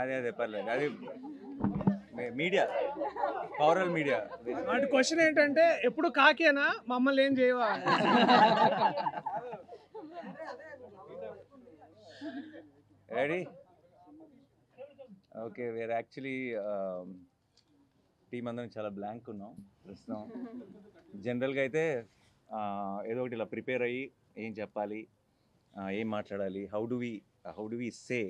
అదే పర్లేదు, అది మీడియా, పవరల్ మీడియా. వాటి క్వశ్చన్ ఏంటంటే ఎప్పుడు కాకేనా మమ్మల్ని ఏం చేయవా? Ready? Okay, where actually team అందరం చాలా బ్లాంక్ ఉన్నాం ప్రస్తుతం. జనరల్గా అయితే ఏదో ఒకటి ఇలా ప్రిపేర్ అయ్యి ఏం చెప్పాలి, ఏం మాట్లాడాలి, how do we say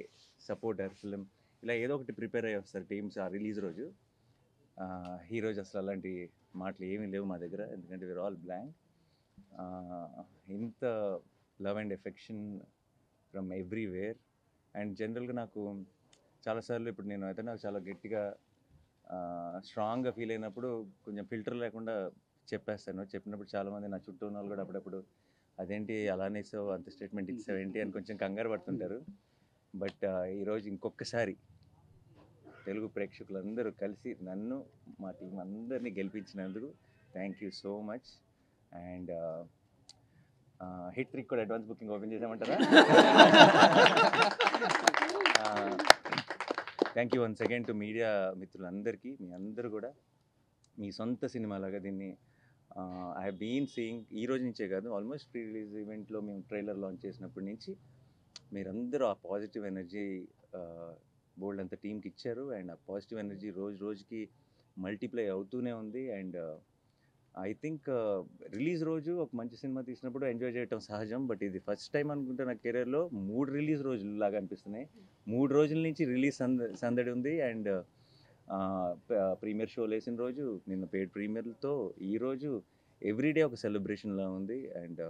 supporter film, ఇలా ఏదో ఒకటి ప్రిపేర్ అయ్యి వస్తారు టీమ్స్ ఆ రిలీజ్ రోజు. ఈరోజు అసలు అలాంటి మాటలు ఏమీ లేవు మా దగ్గర, ఎందుకంటే వీఆర్ ఆల్ బ్లాంక్. ఇంత love and affection from everywhere. And జనరల్గా నాకు చాలాసార్లు ఇప్పుడు నేను అయితే నాకు చాలా గట్టిగా స్ట్రాంగ్గా ఫీల్ అయినప్పుడు కొంచెం ఫిల్టర్ లేకుండా చెప్పేస్తాను. చెప్పినప్పుడు చాలామంది నా చుట్టూ ఉన్న వాళ్ళు కూడా అప్పుడప్పుడు అదేంటి అలానే ఇస్తావు, అంత స్టేట్మెంట్ ఇచ్చావు ఏంటి అని కొంచెం కంగారు పడుతుంటారు. బట్ ఈరోజు ఇంకొకసారి తెలుగు ప్రేక్షకులందరూ కలిసి నన్ను మా టీం అందరినీ గెలిపించినందుకు thank you so much. And hit trick కూడా అడ్వాన్స్ బుకింగ్ ఓపెన్ చేసామంటారా? Thank you once again to media మిత్రులందరికీ. మీ అందరూ కూడా మీ సొంత సినిమాలాగా దీన్ని ఐ హ్యావ్ బీన్ సీయింగ్. ఈ రోజు నుంచే కాదు, ఆల్మోస్ట్ ప్రీ రిలీజ్ ఈవెంట్లో మేము ట్రైలర్ లాంచ్ చేసినప్పటి నుంచి మీరందరూ ఆ పాజిటివ్ ఎనర్జీ బోల్డ్ అంత టీంకి ఇచ్చారు. అండ్ ఆ పాజిటివ్ ఎనర్జీ రోజు రోజుకి మల్టిప్లై అవుతూనే ఉంది. అండ్ ఐ థింక్ రిలీజ్ రోజు ఒక మంచి సినిమా తీసినప్పుడు ఎంజాయ్ చేయటం సహజం, బట్ ఇది ఫస్ట్ టైం అనుకుంటే నా కెరీర్లో 3 రిలీజ్ రోజులు లాగా అనిపిస్తున్నాయి. 3 రోజుల నుంచి రిలీజ్ సందడి ఉంది. అండ్ ప్రీమియర్ షో వేసిన రోజు, నిన్న పెయిడ్ ప్రీమియర్లతో ఈరోజు ఎవ్రీడే ఒక సెలబ్రేషన్లా ఉంది. అండ్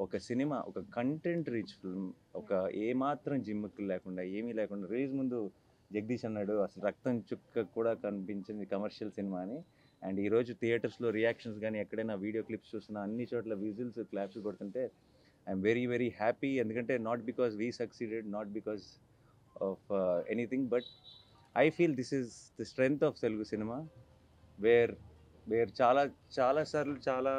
ఒక సినిమా, ఒక కంటెంట్ రిచ్ ఫిల్మ్, ఒక ఏమాత్రం జిమ్ములు లేకుండా ఏమీ లేకుండా, రిలీజ్ ముందు జగదీష్ అన్నాడు అసలు రక్తం చుక్క కూడా కనిపించింది కమర్షియల్ సినిమా అని. అండ్ ఈరోజు థియేటర్స్లో రియాక్షన్స్ కానీ ఎక్కడైనా వీడియో క్లిప్స్ చూస్తున్నా అన్ని చోట్ల విజిల్స్ క్లాప్స్ కొడుతుంటే ఐఎమ్ వెరీ వెరీ హ్యాపీ. ఎందుకంటే not because we succeeded, not because of anything, but I feel this is the strength of Telugu cinema, where చాలాసార్లు చాలా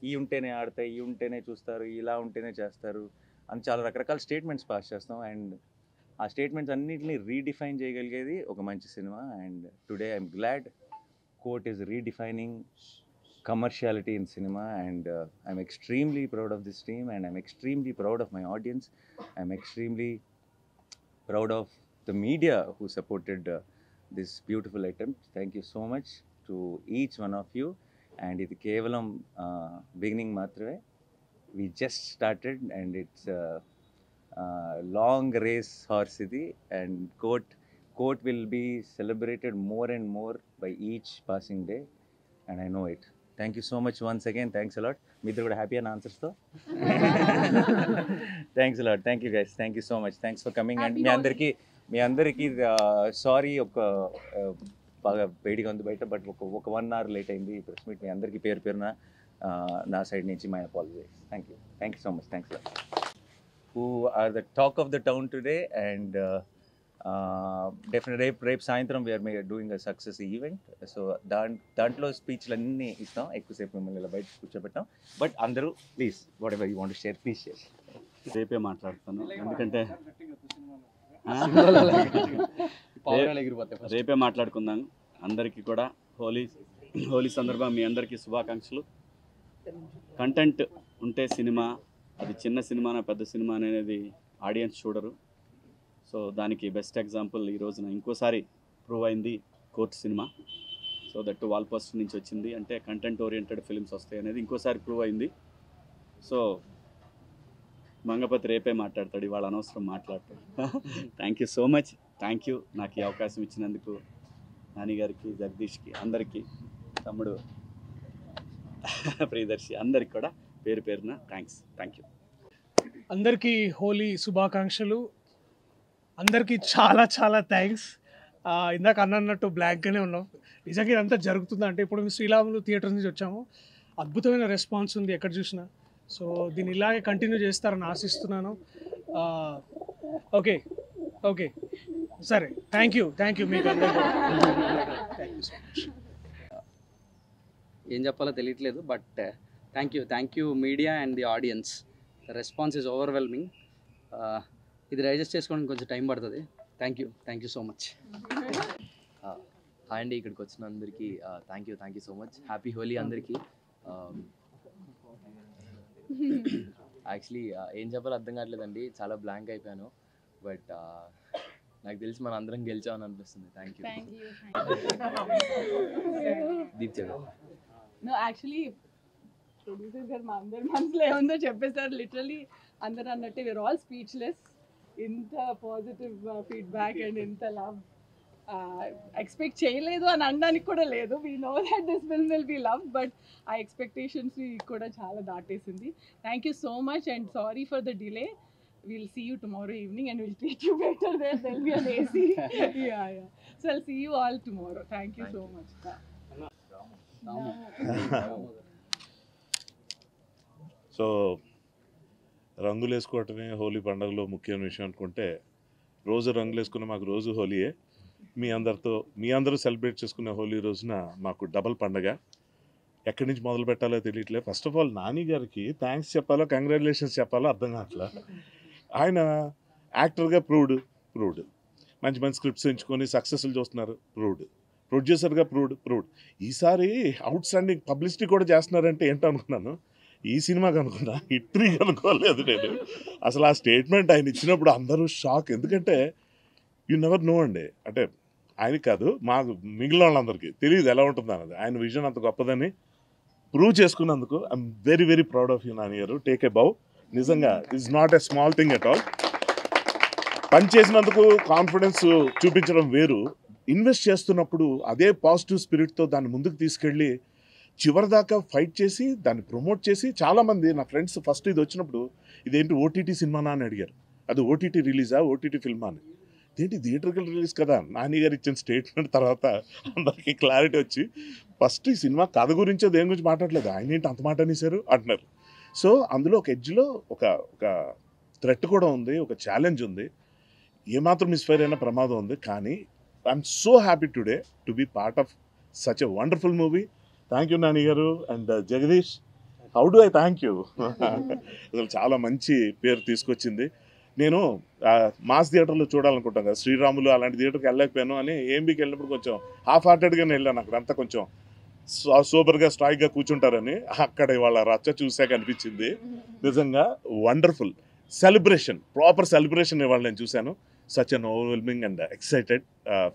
ఈ ఉంటేనే ఆడతాయి, ఈ ఉంటేనే చూస్తారు, ఇలా ఉంటేనే చేస్తారు అని చాలా రకరకాల స్టేట్మెంట్స్ పాస్ చేస్తాం. అండ్ ఆ స్టేట్మెంట్స్ అన్నింటినీ రీడిఫైన్ చేయగలిగేది ఒక మంచి cinema. And today I'm glad court is redefining commerciality in cinema. And I'm extremely proud of this team, and I'm extremely proud of my audience. I'm extremely proud of the media who supported this beautiful attempt. Thank you so much to each one of you. And ఇది కేవలం beginning మాత్రమే. We just started and it's long race horse ఇది, and court will be celebrated more and more by each passing day, and I know it. Thank you so much once again. Thanks a lot. మీ ఇద్దరు కూడా happy అన్న ఆన్సర్స్తో. Thanks a lot. Thank you guys. Thank you so much. Thanks for coming. And మీ అందరికీ sorry, ఒక బాగా వేడిగా ఉంది బయట, బట్ ఒక 1 hour లేట్ అయింది ఈ ప్రెస్ మీట్. మీ అందరికీ పేరు పేరున నా సైడ్ నుంచి my apologise. Thank you so much. Thanks lot. Who are the talk of the town today. And definite రేపు సాయంత్రం we're doing a success event. So దాంట్లో స్పీచ్లు అన్నీ ఇస్తాం, ఎక్కువసేపు మిమ్మల్ని ఇలా బయట కూర్చోబెట్టాం. బట్ అందరూ please whatever you want to share, please share. రేపే మాట్లాడతాను, ఎందుకంటే రేపే మాట్లాడుకుందాం. అందరికీ కూడా హోలీ సందర్భంగా మీ అందరికీ శుభాకాంక్షలు. కంటెంట్ ఉంటే సినిమా, అది చిన్న సినిమానా పెద్ద సినిమా అనేది ఆడియన్స్ చూడరు. సో దానికి బెస్ట్ ఎగ్జాంపుల్ ఈ రోజున ఇంకోసారి ప్రూవ్ అయింది court cinema. So that wall poster నుంచి వచ్చింది అంటే కంటెంట్ ఓరియంటెడ్ ఫిల్మ్స్ వస్తాయి అనేది ఇంకోసారి ప్రూవ్ అయింది. సో మంగపతి రేపే మాట్లాడతాడు, ఇవాళ అనవసరం మాట్లాడతాడు. Thank you so much. Thank you నాకు ఈ అవకాశం ఇచ్చినందుకు నాని గారికి, జగదీష్కి, అందరికీ, తమ్ముడు ప్రియదర్శి, అందరికి కూడా పేరు పేరున థ్యాంక్స్. Thank you. అందరికీ హోలీ శుభాకాంక్షలు. అందరికీ చాలా చాలా థ్యాంక్స్. ఇందాక అన్నట్టు బ్లాంక్గానే ఉన్నాం. నిజంగా ఇదంతా జరుగుతుందంటే ఇప్పుడు మేము శ్రీరాములు థియేటర్ నుంచి వచ్చాము. అద్భుతమైన రెస్పాన్స్ ఉంది ఎక్కడ చూసినా. సో దీన్ని ఇలాగే కంటిన్యూ చేస్తారని ఆశిస్తున్నాను. ఓకే సరే, థ్యాంక్ యూ మీకు అందరికీ. ఏం చెప్పాలో తెలియట్లేదు, but thank you media and the audience. Response is overwhelming. ఇది డైజెస్ట్ చేసుకోవడానికి కొంచెం టైం పడుతుంది. Thank you so much. Hi అండి, ఇక్కడికి వచ్చిన అందరికీ thank you so much. Happy Holi అందరికీ. యాక్చువల్లీ ఏం చెప్పాలో అర్థం కావట్లేదండి, చాలా బ్లాంక్ అయిపోయాను. బట్ నాకు తెలిసి మనం అందరం గెలిచామని అనిపిస్తుంది. Thank you. దీప్ చెప్పారు. నో యాక్చువల్లీ ప్రొడ్యూసర్ గారు మా అందరి మనసులో ఏముందో చెప్పేసారు. లిటరలీ అందరూ అన్నట్టే వీఆర్ ఆల్ స్పీచ్లెస్. ఇంత పాజిటివ్ ఫీడ్బ్యాక్ అండ్ ఇంత లవ్ ఎక్స్పెక్ట్ చేయలేదు అని అనడానికి కూడా లేదు. We know that this film will be love, but ఆ ఎక్స్పెక్టేషన్స్ని కూడా చాలా దాటేసింది. Thank you so much and sorry for the delay. We'll see you tomorrow evening and we'll treat you better there. There'll be an AC. Yeah. So I'll see you all tomorrow. Thank you so much. So రంగులు వేసుకోవటమే హోలీ పండుగలో ముఖ్యమైన విషయం అనుకుంటే, రోజు రంగులు వేసుకున్న మాకు రోజు హోలీయే. మీ అందరూ సెలబ్రేట్ చేసుకునే హోలీ రోజున మాకు డబల్ పండగ. ఎక్కడి నుంచి మొదలు పెట్టాలో తెలియట్లేదు. ఫస్ట్ ఆఫ్ ఆల్ నాని గారికి థ్యాంక్స్ చెప్పాలో కంగ్రాచులేషన్స్ చెప్పాలో అర్థం కావట్లా. ఆయన యాక్టర్గా ప్రూవ్డ్, మంచి స్క్రిప్ట్స్ ఎంచుకొని సక్సెస్ఫుల్ చూస్తున్నారు, ప్రొడ్యూసర్గా ప్రూవ్డ్. ఈసారి అవుట్ స్టాండింగ్ పబ్లిసిటీ కూడా చేస్తున్నారంటే ఏంటో అనుకున్నాను. ఈ సినిమాకి అనుకున్నా, హిట్రీకి అనుకోలేదు నేను. అసలు ఆ స్టేట్మెంట్ ఆయన ఇచ్చినప్పుడు అందరూ షాక్. ఎందుకంటే యు నెవర్ నో అండి, అంటే ఆయనకి కాదు, మాకు మిగిలిన వాళ్ళందరికీ తెలియదు ఎలా ఉంటుంది అన్నది. ఆయన విజన్ అంత గొప్పదని ప్రూవ్ చేసుకున్నందుకు I'm very very proud of you Nani గారు. టేక్ ఏ బౌ. నిజంగా it's not a small thing at all. పని చేసినందుకు కాన్ఫిడెన్స్ చూపించడం వేరు, ఇన్వెస్ట్ చేస్తున్నప్పుడు అదే పాజిటివ్ స్పిరిట్తో దాన్ని ముందుకు తీసుకెళ్ళి చివరిదాకా ఫైట్ చేసి దాన్ని ప్రమోట్ చేసి, చాలామంది నా ఫ్రెండ్స్ ఫస్ట్ ఇది వచ్చినప్పుడు ఇదేంటి ఓటీటీ సినిమానా అని అడిగారు. అది ఓటీటీ రిలీజా, ఓటీటీ ఫిల్మా అని. ఇదేంటి థియేటర్కల్ రిలీజ్ కదా. నాని గారు ఇచ్చిన స్టేట్మెంట్ తర్వాత అందరికీ క్లారిటీ వచ్చి, ఫస్ట్ ఈ సినిమా కథ గురించో దేని గురించి మాట్లాడలేదు, ఆయన ఏంటి అంత మాట అనేసారు అంటున్నారు. సో అందులో ఒక ఎడ్జ్లో ఒక థ్రెట్ కూడా ఉంది, ఒక ఛాలెంజ్ ఉంది, ఏమాత్రం మిస్ఫైర్ అయినా ప్రమాదం ఉంది. కానీ I'm so happy today to be part of such a wonderful movie. Thank you Nani garu and Jagadish. How do I thank you. అసలు చాలా మంచి పేరు తీసుకొచ్చింది. నేను మాస్ థియేటర్లో చూడాలనుకుంటాను కదా, శ్రీరాములు అలాంటి థియేటర్కి వెళ్ళలేకపోయాను అని ఏఎంబీకి వెళ్ళినప్పుడు కొంచెం హాఫ్ హార్టెడ్గానే వెళ్ళాను. అక్కడంతా కొంచెం సూపర్గా స్ట్రాయిక్గా కూర్చుంటారని, అక్కడ వాళ్ళ రచ్చ చూసాక అనిపించింది. నిజంగా వండర్ఫుల్ సెలబ్రేషన్, ప్రాపర్ సెలబ్రేషన్ ఇవాళ నేను చూశాను. Such an overwhelming and excited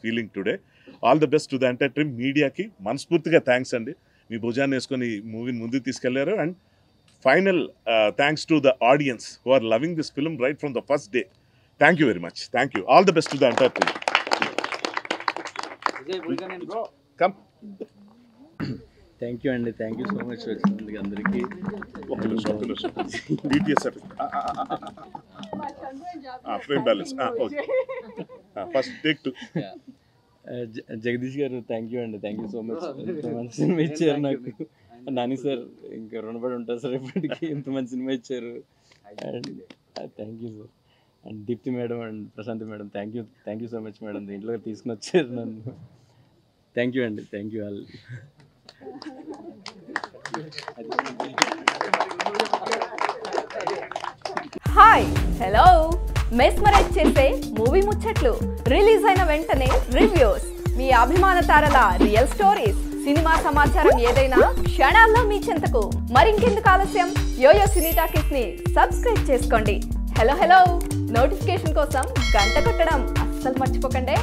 feeling today. All the best to the entire team. మీడియాకి మనస్ఫూర్తిగా థ్యాంక్స్ అండి, మీ భుజాన్ని వేసుకొని ఈ మూవీని ముందుకు తీసుకెళ్లారు. And final thanks to the audience who are loving this film right from the first day. Thank you very much. Thank you. All the best to the entire team. Come. Thank you అండి, thank you so much వచ్చినందుకు అందరికీ. Frame balance first take to Jagdish garu thank you అండి, thank you so much. ఇంత మంచి cinema ఇచ్చారు నాకు. Nani sir ఇంకా రుణపడి ఉంటారు సార్ ఎప్పటికీ, ఇంత మంచి సినిమా ఇచ్చారు. And thank you sir. And Deepti madam and Prashanti madam thank you so much madam, దీంట్లో తీసుకుని వచ్చారు నన్ను. థ్యాంక్ యూ అండి, thank you all. Hi hello mesmerize చేసే మూవీ ముచ్చట్లు, రిలీజ్ అయిన వెంటనే రివ్యూస్, మీ అభిమాన తారల రియల్ స్టోరీస్, సినిమా సమాచారం ఏదైనా క్షణాల్లో మీ చెంతకు. మరింకెందుకు ఆలస్యం, యోయో సినీ టాకీస్ ని సబ్స్క్రైబ్ చేసుకోండి. హలో నోటిఫికేషన్ కోసం గంట కొట్టడం అస్సలు మర్చిపోకండి.